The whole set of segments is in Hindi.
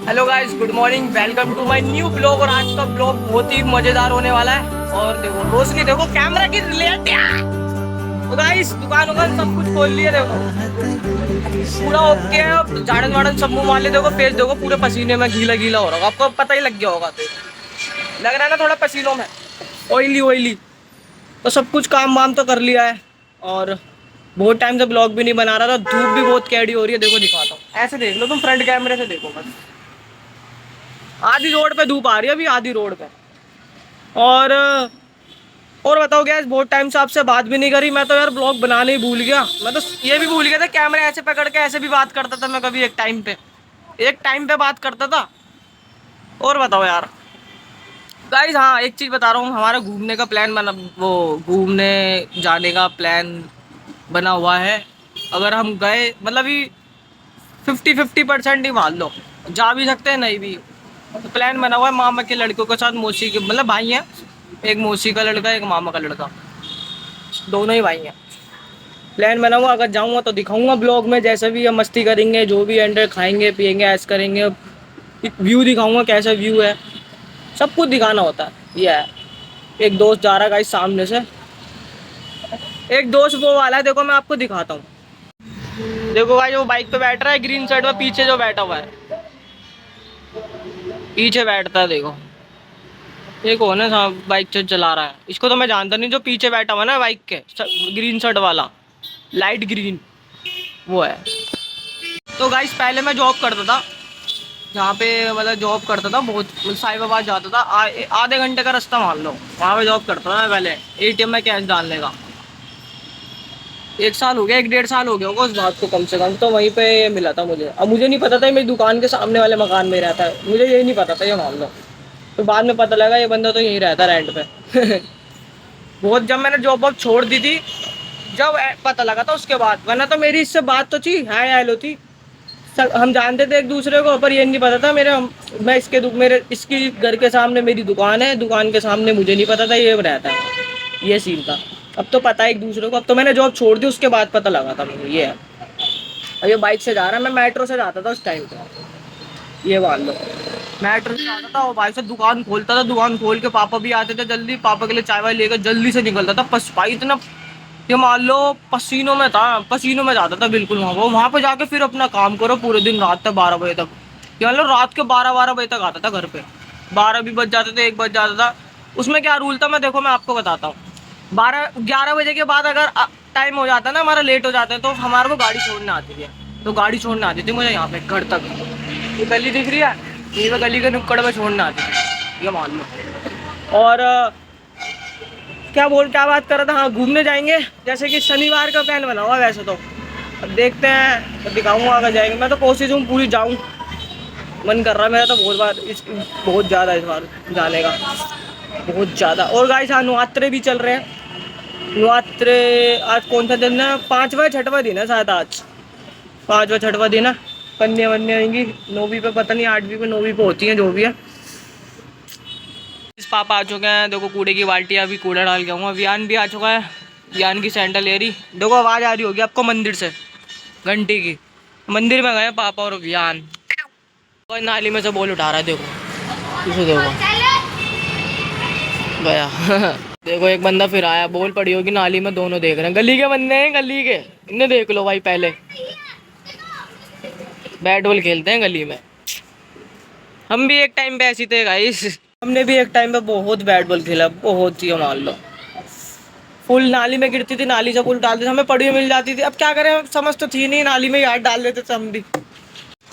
Hello guys, good morning, welcome to my new blog. और आज का ब्लॉग बहुत ही मजेदार होने वाला है। और देखो रोशनी, देखो कैमरा की रिलेट। तो गाइस दुकान उकान सब कुछ खोल लिए, देखो पूरा ओके है। अब झाड़न वाड़न सब मुंह मार ले। देखो फेस देखो पूरे पसीने में गीला गीला हो रहा होगा, आपको पता ही लग गया होगा। तो लग रहा है ना थोड़ा पसीनों में, ऑयली ऑयली। तो सब कुछ काम वाम तो कर लिया है। और बहुत टाइम से ब्लॉग भी नहीं बना रहा था। धूप भी बहुत कैडी हो रही है। देखो दिखाता हूँ, ऐसे देख लो तुम, फ्रंट कैमरे से देखो बस। आधी रोड पे धूप आ रही है अभी, आधी रोड पे। और और बताओ गैस, बहुत टाइम से आपसे बात भी नहीं करी। मैं तो यार ब्लॉग बनाने ही भूल गया। मैं तो ये भी भूल गया था कैमरे ऐसे पकड़ के ऐसे भी बात करता था मैं कभी, एक टाइम पे बात करता था। और बताओ यार गाइस, हाँ एक चीज़ बता रहा हूँ, हमारा घूमने का प्लान बना, वो घूमने जाने का प्लान बना हुआ है। अगर हम गए मतलब ही 50-50% ही मान लो, जा भी सकते हैं नहीं भी। तो प्लान बना हुआ है मामा के लड़कों के साथ, मौसी के मतलब भाई हैं, एक मौसी का लड़का एक मामा का लड़का, दोनों ही भाई हैं। प्लान बना हुआ, अगर जाऊँगा तो दिखाऊंगा ब्लॉग में। जैसे भी हम मस्ती करेंगे, जो भी एंटर खाएंगे पियेंगे ऐश करेंगे, व्यू दिखाऊंगा कैसा व्यू है, सब कुछ दिखाना होता है। ये है, एक दोस्त जा रहा है गाइस सामने से, एक दोस्त वो वाला है, देखो मैं आपको दिखाता हूँ। देखो भाई वो बाइक पे बैठ रहा है ग्रीन शर्ट में, पीछे जो बैठा हुआ है, पीछे बैठता है देखो, ये कौन है साहब बाइक चला रहा है, इसको तो मैं जानता नहीं। जो पीछे बैठा हुआ ना बाइक के, ग्रीन शर्ट वाला, लाइट ग्रीन, वो है। तो गाइस पहले मैं जॉब करता था जहाँ पे, मतलब जॉब करता था बहुत, साहिबाबाद जाता था। आधे घंटे का रास्ता मान लो, वहाँ पे जॉब करता था मैं पहले, एटीएम में कैश डालने का। 1 साल हो गया, 1-1.5 साल हो गया होगा उस बात को कम से कम। तो वहीं पे मिला था मुझे। अब मुझे नहीं पता था मेरी दुकान के सामने वाले मकान में रहता है, मुझे यही नहीं पता था, ये मान लो। तो बाद में पता लगा ये बंदा तो यहीं रहता रेंट पे। बहुत, जब मैंने जॉब वॉब छोड़ दी थी, जब पता लगा था उसके बाद, वरना तो मेरी इससे बात तो थी, हाय हेलो थी, हम जानते थे एक दूसरे को। पर ये नहीं पता था मैं इसके मेरे इसकी घर के सामने मेरी दुकान है, दुकान के सामने मुझे नहीं पता था ये रहता है, ये सीन था। अब तो पता है एक दूसरे को। अब तो मैंने जॉब छोड़ दी, उसके बाद पता लगा था मुझे ये है। अब ये बाइक से जा रहा है, मैं मेट्रो से जाता था उस टाइम पे, ये मान लो। मेट्रो से जाता था और भाई से दुकान खोलता था, दुकान खोल के पापा भी आते थे जल्दी, पापा के लिए चाय वाय लेकर जल्दी से निकलता था। भाई इतना, ये मान लो पसीनों में था, पसीनों में जाता था बिल्कुल। वहाँ पे जाके फिर अपना काम करो पूरे दिन, रात तक 12 बजे तक। ये मान लो रात के 12-12 बजे तक आता था घर पे। 12 भी बज जाते थे, 1 बज जाता था। उसमें क्या रूल था मैं, देखो मैं आपको बताता हूँ। 12-11 बजे के बाद अगर टाइम हो जाता है ना हमारा, लेट हो जाता है, तो हमारे को गाड़ी छोड़ने आती थी। तो गाड़ी छोड़ने आती थी मुझे यहाँ पे घर तक। ये गली दिख रही है, ये गली के नुक्कड़ में छोड़ने आती थी, ये मान लो। और क्या बात कर रहा था, हाँ घूमने जाएंगे। जैसे कि शनिवार का प्लान बना हुआ वैसे तो, अब देखते हैं, तो दिखाऊंगा अगर जाएंगे। मैं तो कोशिश हूँ पूरी जाऊँ, मन कर रहा है मेरा तो बहुत ज़्यादा इस बार जाने का, बहुत ज़्यादा। और गाइस हाँ, नवरात्रे भी चल रहे हैं। नवरात्रे आज कौन सा दिन है, 5वां-6वां दिन है शायद आज, 5वां-6वां दिन है। कन्या वन्या आएंगी 9वीं पे, पता नहीं 8वीं पे 9वीं पे होती हैं, जो भी है। इस पापा आ चुके हैं, देखो कूड़े की बाल्टी, अभी कूड़ा डाल के आऊँगा। वियान भी आ चुका है, वियान की सैंडल ले रही, देखो आवाज़ आ रही होगी आपको मंदिर से, घंटी की। मंदिर में गए पापा और वियान, कोई नाली में से बॉल उठा रहा है, देखो इसे देखो गया। देखो एक बंदा फिर आया, बॉल पड़ी होगी नाली में, दोनों देख रहे हैं, गली के बंदे हैं, गली के। इन्हें देख लो भाई, पहले बैट बॉल खेलते हैं गली में। हम भी एक टाइम पे ऐसे थे गाइस, हमने भी एक टाइम पे बहुत बैट बॉल खेला, बहुत ही मान लो। फुल नाली में गिरती थी, नाली से फुल डालते थे, हमें पड़ी मिल जाती थी। अब क्या करें, समझ तो थी नहीं, नाली में ही हाथ डाल देते थे हम भी।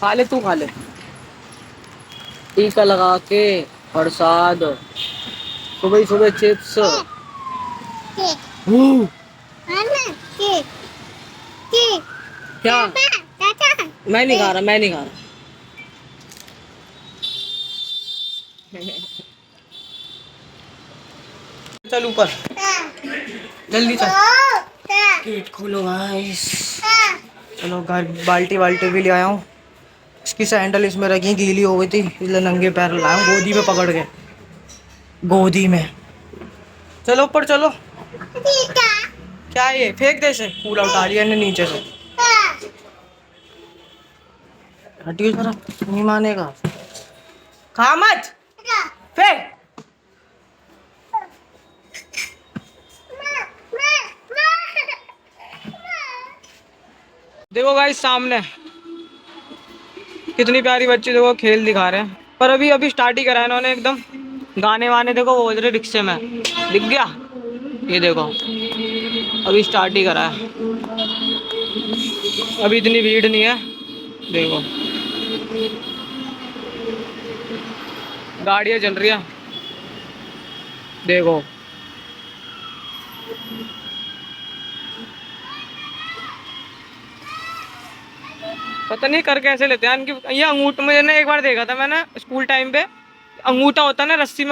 खा ले तू, खा ले टीका लगा के प्रसाद, सुबह सुबह चिप्स। क्या, मैं नहीं खा रहा, मैं नहीं खा रहा। चल ऊपर, जल्दी चल, गेट खोलो गाइस। चलो घर, बाल्टी वाल्टी भी ले आया हूँ। इसकी सैंडल इसमें रखी, गीली हो गई थी, इसलिए नंगे पैर लाया हूँ, गोदी में पकड़ के, गोदी में। चलो ऊपर चलो। क्या ये फेंक दे, से पूरा उठा लिया ने नीचे से, हटियो जरा, नहीं मानेगा। खा मत फेंक। देखो गाइस सामने कितनी प्यारी बच्ची देखो खेल दिखा रहे हैं, पर अभी अभी स्टार्ट ही करा है इन्होंने एकदम। गाने वाने देखो वो बोल रहे रिक्शे में, दिख गया ये देखो, अभी स्टार्ट ही करा है, अभी इतनी भीड़ नहीं है। देखो गाड़ियाँ चल रही है, देखो पता नहीं कर कैसे लेते हैं इनकी ये अंगूठ। मुझे ना एक बार देखा था मैंने स्कूल टाइम पे, अंगूठा होता है ना रस्सी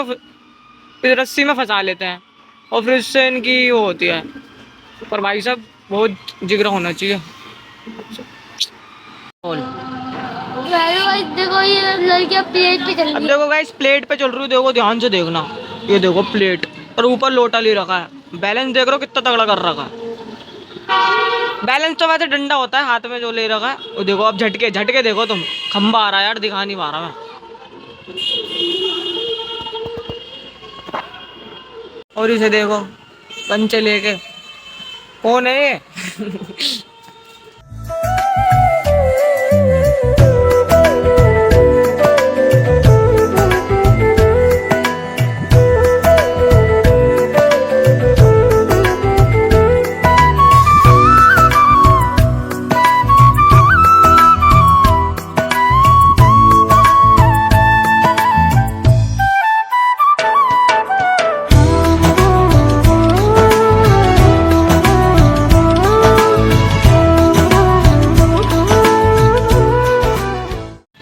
में फंसा लेते हैं और फिर उससे इनकी वो होती है। पर भाई साहब बहुत जिगरा होना चाहिए। देखो ये लड़कियां प्लेट पे चल रही अब है। देखो गाइस प्लेट पे चल रही हूँ, देखो ध्यान से देखना, ये देखो प्लेट और ऊपर लोटा ले रखा है। बैलेंस देख रहे हो कितना तगड़ा कर रखा है। बैलेंस तो वैसे डंडा होता है हाथ में जो ले रखा है वो देखो। अब झटके झटके देखो तुम, खंबा आ रहा है यार, दिखा नहीं पा रहा मैं। और इसे देखो कंचे लेके, कौन है ये?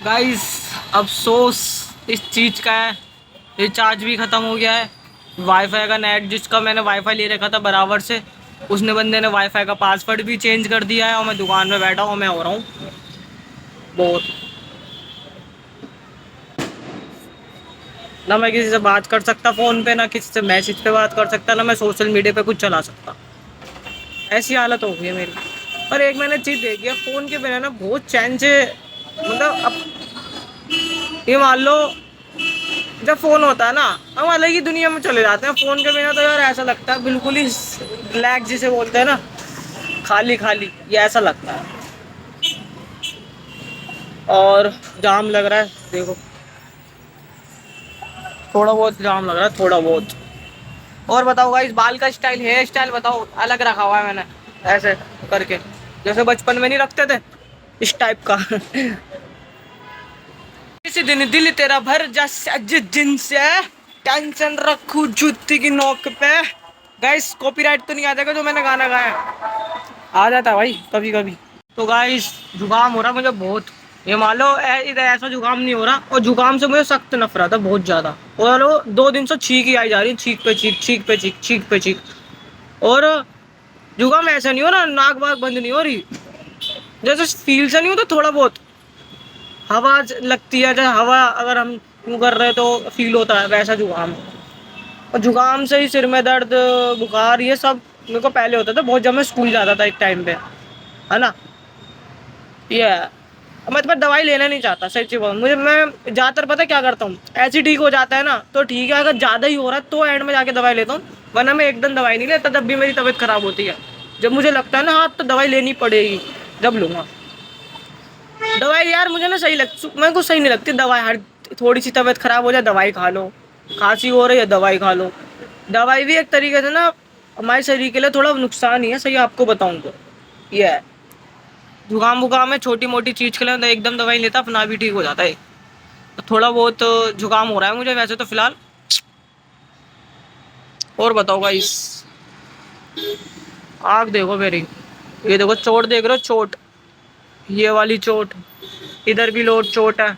गाइस अफसोस इस चीज़ का है, रिचार्ज भी ख़त्म हो गया है। वाईफाई का नेट जिसका मैंने वाईफाई ले रखा था बराबर से, उसने बंदे ने वाईफाई का पासवर्ड भी चेंज कर दिया है और मैं दुकान में बैठा हूँ, मैं हो रहा हूँ बोर। ना मैं किसी से बात कर सकता फ़ोन पे, ना किसी से मैसेज पे बात कर सकता, ना मैं सोशल मीडिया पे कुछ चला सकता। ऐसी हालत हो गई है मेरी। पर एक मैंने चीज़ देखी है, फ़ोन के बिना ना बहुत चैन से, मतलब अब ये मान लो जब फ़ोन होता है ना हम अलग ही दुनिया में चले जाते हैं। फ़ोन के बिना तो यार ऐसा लगता है बिल्कुल ही ब्लैक जिसे बोलते हैं ना, खाली खाली, ये ऐसा लगता है। और जाम लग रहा है देखो, थोड़ा बहुत जाम लग रहा है, थोड़ा बहुत। और बताओ गाइस बाल का स्टाइल, हेयर स्टाइल बताओ, अलग रखा हुआ है मैंने ऐसे करके, जैसे बचपन में नहीं रखते थे इस टाइप का। किसी दिन दिल तेरा भर जा जिस दिन से टेंशन रखूं जूती की नोक पे। गाइस कॉपीराइट तो नहीं आ जाएगा जो मैंने गाना गाया? आ जाता है भाई कभी कभी। तो गाइस जुकाम हो रहा मुझे बहुत, ये मान लो इधर ऐसा जुकाम नहीं हो रहा, और जुकाम से मुझे सख्त नफरत है बहुत ज़्यादा। और वो 2 दिन से छींक ही आई जा रही है, छींक पे छींक, छींक पे छींक, छींक पे छींक। और जुकाम ऐसा नहीं हो रहा, नाक वाक बंद नहीं हो रही, जैसे फील से नहीं होता थोड़ा बहुत हवा लगती है, जैसे हवा अगर हम यूँ कर रहे तो फील होता है, वैसा जुकाम। और जुकाम से ही सिर में दर्द, बुखार, ये सब मेरे को पहले होता था बहुत, जब मैं स्कूल जाता था एक टाइम पे, है ना। ये है, मैं तो दवाई लेना नहीं चाहता सच्ची बात। मुझे मैं ज़्यादातर पता क्या करता हूँ, ऐसे ठीक हो जाता है ना तो ठीक है, अगर ज़्यादा ही हो रहा है तो एंड में जाके दवाई लेता हूँ, वरना मैं एकदम दवाई नहीं लेता। तब भी मेरी तबीयत ख़राब होती है, जब मुझे लगता है ना हाँ तो दवाई लेनी पड़ेगी, जब लूँगा दवाई। यार मुझे ना सही मेरे को सही नहीं लगती दवाई। हर थोड़ी सी तबीयत ख़राब हो जाए दवाई खा लो, खांसी हो रही है दवाई खा लो। दवाई भी एक तरीके से ना हमारे शरीर के लिए थोड़ा नुकसान ही है, सही आपको बताऊँ तो। ये है, जुकाम वुकाम में छोटी मोटी चीज़ के लिए तो एकदम दवाई लेता अपना भी ठीक हो जाता है। तो थोड़ा बहुत जुकाम हो रहा है मुझे वैसे तो फ़िलहाल। और बताओ गाइस, आँख देखो मेरी, ये देखो चोट देख रहे हो, चोट, ये वाली चोट, इधर भी लोट चोट है,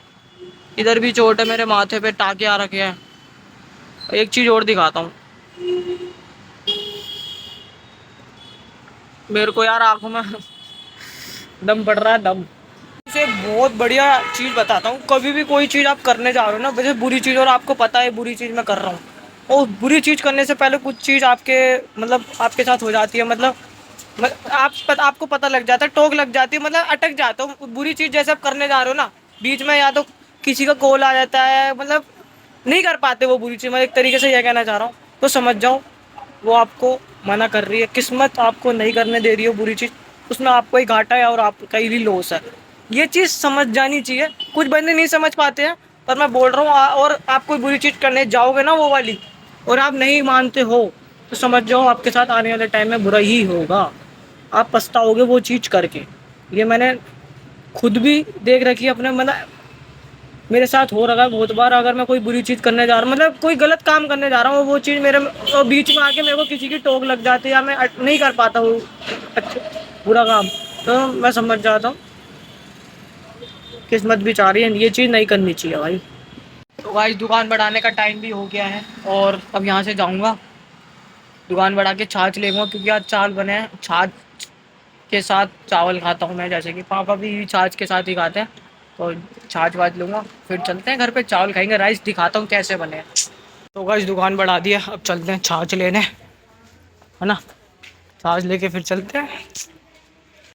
इधर भी चोट है, मेरे माथे पे टाके आ रखे हैं। एक चीज़ और दिखाता हूँ मेरे को यार, आँखों में दम पड़ रहा है, दम। इसे बहुत बढ़िया चीज़ बताता हूँ, कभी भी कोई चीज़ आप करने जा रहे हो ना, वैसे बुरी चीज़, और आपको पता है बुरी चीज़ मैं कर रहा हूँ, और बुरी चीज़ करने से पहले कुछ चीज़ आपके मतलब आपके साथ हो जाती है, मतलब आपको पता लग जाता है, टोक लग जाती है, मतलब अटक जाता हो। बुरी चीज़ जैसे आप करने जा रहे हो ना, बीच में या तो किसी का कॉल आ जाता है, मतलब नहीं कर पाते वो बुरी चीज़। मैं एक तरीके से यह कहना चाह रहा हूँ, तो समझ जाओ वो आपको मना कर रही है, किस्मत आपको नहीं करने दे रही हो बुरी चीज़, उसमें आपको ही घाटा है और आपका ही लॉस है। ये चीज़ समझ जानी चाहिए। कुछ बंदे नहीं समझ पाते हैं, पर मैं बोल रहा हूँ और आप कोई बुरी चीज़ करने जाओगे ना वो वाली, और आप नहीं मानते हो, तो समझ जाओ आपके साथ आने वाले टाइम में बुरा ही होगा। आप पछताओगे वो चीज़ करके। ये मैंने खुद भी देख रखी है अपने, मतलब मेरे साथ हो रहा है बहुत बार। अगर मैं कोई बुरी चीज़ करने जा रहा हूँ, मतलब कोई गलत काम करने जा रहा हूँ, वो चीज़ मेरे बीच में आके मेरे को किसी की टोक लग जाती है, या मैं नहीं कर पाता हूँ अच्छा बुरा काम, तो मैं समझ जाता हूँ किस्मत भी चाह रही है, ये चीज़ नहीं करनी चाहिए भाई। तो भाई दुकान बढ़ाने का टाइम भी हो गया है, और अब यहाँ से जाऊँगा दुकान बढ़ा के छाछ लेंगे, क्योंकि आज चावल बने हैं। छाछ के साथ चावल खाता हूँ मैं, जैसे कि पापा भी छाछ के साथ ही खाते हैं, तो छाछ वाछ लूँगा, फिर चलते हैं घर पे चावल खाएंगे। राइस दिखाता हूँ कैसे बने हैं। तो गाइस दुकान बढ़ा दी है, अब चलते हैं छाछ लेने, है ना। छाछ लेके फिर चलते हैं।